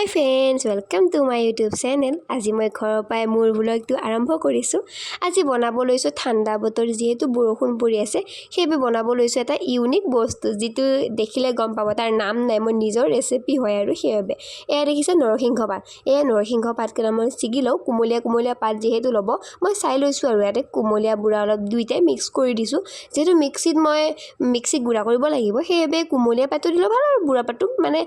Hi friends, welcome to my YouTube channel. আজি মই ঘৰৰ পৰাই মোৰ ব্লগটো আৰম্ভ কৰিছো। আজি বনাব লৈছো ঠাণ্ডা বতৰ যেহেতু বৰষুণ পৰি আছে, সেইবে বনাব লৈছো এটা ইউনিক বস্তু যেটো দেখিলে গম পাব তাৰ নাম নাই মোৰ নিজৰ ৰেচিপি হয় আৰু সেইবে। এয়া দেখিছে নৰসিংহ পাত। এয়া নৰসিংহ পাত কেইটা মই ছিগি লও কুমলীয়া পাত যেহেতু লব মই চাই লৈছো আৰু ইয়াতে কুমলীয়া বুঢ়া অলপ দুইটাই মিক্স কৰি দিছো। যেহেতু মিক্সিত গুড়া কৰিব লাগিব সেইবে কুমলীয়া পাতটো দিলে ভাল আৰু বুঢ়া পাতটো মানে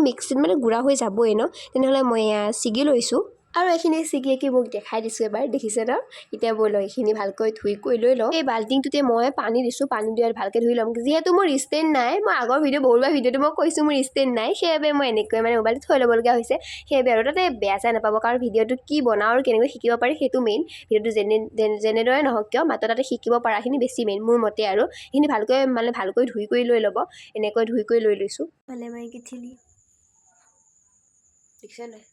মিক্সিত মানে গুড়া হৈ যাবই ন তেনেহলে মই ছিগি লৈছো আৰু এখিনি ছিগি কি মোক দেখাই দিছো এবাৰ দেখিছে ন এতিয়া বল এখিনি ভালকৈ ধুই কই লৈ লও এই বাল্টিংটোতে মই পানী দিছো পানী দিয়াৰ ভালকৈ ধুই লম যেহেতু মোৰ ষ্টেণ্ড নাই মই আগৰ ভিডিও বহুবাৰ ভিডিওটো মই কৈছো মোৰ ষ্টেণ্ড নাই সেইবে মই এনেকৈ মানে মোবাইলটো থৈ ল'ব লগা হৈছে সেইবে আৰু তাতে বেয়া চাই নাপাব কাৰণ ভিডিওটো কি বনাও আৰু কেনেকৈ শিকিব পাৰি হেতু মেইন ভিডিওটো জেনেদৰে নহক কিয় মাত্ৰ তাতে শিকিব পাৰাখিনি বেছি মেইন মোৰ মতে আৰু এখিনি ভালকৈ ধুই কৰি লৈ ল'ব এনেকৈ ধুই কৰি লৈ লৈছো মানে মই কি ঠিলি দেখছে নাই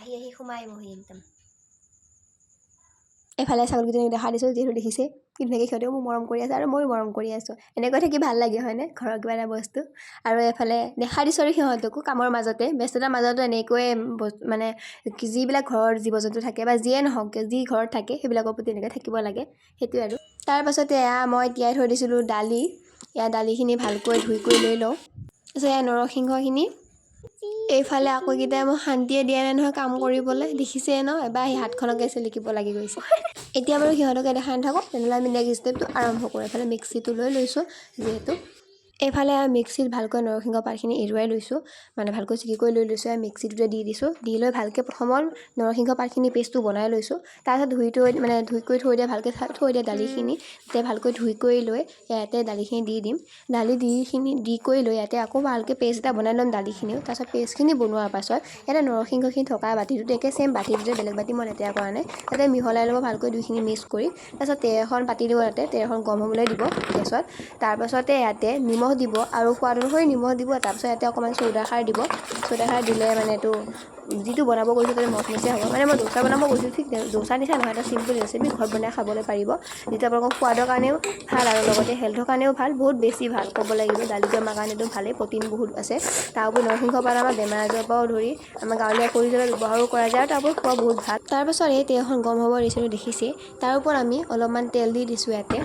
আহি সোমাই বহি একদম এফালে ছাগলকেইজনী দেখা দিছো যেহেতু দেখিছে কিন্তু সিহঁতেও মোক মৰম কৰি আছে আৰু ময়ো মৰম কৰি আছো এনেকৈ থাকি ভাল লাগে হয়নে ঘৰৰ কিবা এটা বস্তু আৰু এফালে দেখা দিছো আৰু সিহঁতকো কামৰ মাজতে ব্যস্ততাৰ মাজতো এনেকৈ মানে যিবিলাক ঘৰৰ জীৱ-জন্তু থাকে বা যিয়ে নহওক যি ঘৰত থাকে সেইবিলাকৰ প্ৰতি এনেকৈ থাকিব লাগে হেতু আৰু তাৰ পাছতে মই তিয়াই থৈ দিছিলো দালি দালিখিনি ভালকৈ ধুই কৰি লৈ লওঁ তাৰপিছত নৰসিংহখিনি এইফালে আকৌ কিটাই মই শান্তিয়ে দিয়া নাই নহয় কাম কৰিবলৈ দেখিছে ন এবাৰ এই হাতখনকে লিখিব লাগি গৈছে এতিয়া বাৰু সিহঁতকে দেখাই নাথাকো তেনেহলে আমি নেক্সট ষ্টেপটো আৰম্ভ কৰোঁ এফালে মিক্সিটো লৈ লৈছো যেহেতু এফালে মিক্সিত ভালকৈ নৰসিংহ পাতখিনি এৰুৱাই লৈছো মানে ভালকৈ চিকি কৰি লৈ লৈছো মিক্সিটোতে দি দিছো দি লৈ ভালকৈ প্ৰথমত নৰসিংহ পাতখিনি পেষ্টটো বনাই লৈছো তাৰপিছত ধুই কৰি থৈ দিয়া ভালকৈ থৈ দিয়া দালিখিনি তে ভালকৈ ধুই কৰি লৈ ইয়াতে দালিখিনি দি দিম দালি দি কৰি লৈ ইয়াতে আকৌ ভালকৈ পেষ্ট এটা বনাই ল'ম দালিখিনিও তাৰপিছত পেষ্টখিনি বনোৱাৰ পাছত ইয়াতে নৰসিংহখিনি থকা বাতিটোতে একে সেম বাতিটোতে বেলেগ বাতি মই লেতেৰা কৰা নাই তাতে মিহলাই ল'ব ভালকৈ দুইখিনি মিক্স কৰি তাৰপিছত তেলখন পাতি দিব তাতে তেলখন গৰম হ'বলৈ দিব গেছত তাৰপাছতে ইয়াতে নিমখ দিব আৰু সোৱাদ অনুসৰি নিমখ দিব তাৰপিছত ইয়াতে অকণমান চৌদা খাৰ দিব চৌদা খাৰ দিলে মানে এইটো যিটো বনাব গৈছোঁ তাতে মচমচীয়া হ'ব মানে মই দোচা বনাব গৈছোঁ ঠিক দোচা নিচিনা নহয় এটা চিম্পল ৰেচিপি ঘৰত বনাই খাবলৈ পাৰিব যিটো আপোনালোকৰ সোৱাদৰ কাৰণেও ভাল আৰু লগতে হেল্থৰ কাৰণেও ভাল বহুত বেছি ভাল ক'ব লাগিব দালিটো আমাৰ কাৰণেতো ভালেই প্ৰটিন বহুত আছে তাৰ উপৰি নৰসিংহ পাত আমাৰ বেমাৰ আজাৰৰ পৰাও ধৰি আমাৰ গাঁৱলীয়া পৰিচয়ত ব্যৱহাৰো কৰা যায় আৰু তাৰ উপৰি খোৱা বহুত ভাল তাৰপাছত এই তেলখন গৰম হ'ব দিছিলোঁ দেখিছে তাৰ ওপৰত আমি অলপমান তেল দি দিছোঁ ইয়াতে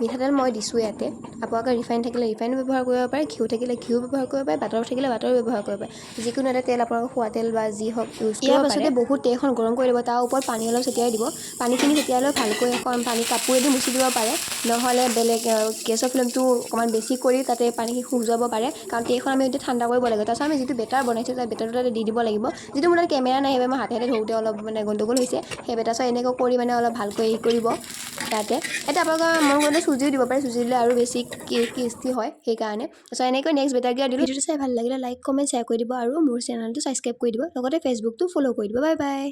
মিঠাতেল মই দিছোঁ ইয়াতে আপোনালোকে ৰিফাইন থাকিলে ৰিফাইনো ব্যৱহাৰ কৰিব পাৰে ঘিউ থাকিলে ঘিউ ব্যৱহাৰ কৰিব পাৰে বাটাৰ থাকিলে বাটাৰো ব্যৱহাৰ কৰিব পাৰে যিকোনো এটা তেল আপোনালোকৰ খোৱা তেল বা যি হওক ইউজ কৰিব পাৰে ইয়াৰ পাছতে বহুত তেলখন গৰম কৰি দিব তাৰ ওপৰত পানী অলপ ছটিয়াই দিব পানীখিনি ছটিয়াই লৈ ভালকৈ এখন পানী কাপোৰেদি মুচি দিব পাৰে নহ'লে বেলেগ গেছৰ ফ্লেমটো অকণমান বেছি কৰি তাতে পানীখিনি শুকুৱাব পাৰে কাৰণ তেলখন আমি এতিয়া ঠাণ্ডা কৰিব লাগিব তাৰপিছত আমি যিটো বেটাৰ বনাইছোঁ তাৰ বেটাৰটো তাতে দি দিব লাগিব যিটো মোৰ তাত কেমেৰা নাই সেইবাবে মই হাতেৰে ধৰোঁতে অলপ মানে গণ্ডগোল হৈছে সেই বেটাৰ এনেকৈ কৰি মানে অলপ ভালকৈ কৰিব তাতে এতিয়া আপোনালোকৰ মন গ'লে চুজিও দিব পাৰে চুজি দিলে আৰু বেছি টেষ্টি হয় সেইকাৰণে তাৰপিছত এনেকৈ নেক্সট বেটাৰ দিয়া দিলোঁ ভিডিঅ'টো চাই ভাল লাগিলে লাইক কমেণ্ট শ্বেয়াৰ কৰি দিব আৰু মোৰ চেনেলটো ছাবস্ক্ৰাইব কৰি দিব লগতে ফেচবুকটো ফ'ল' কৰি দিব বাই বাই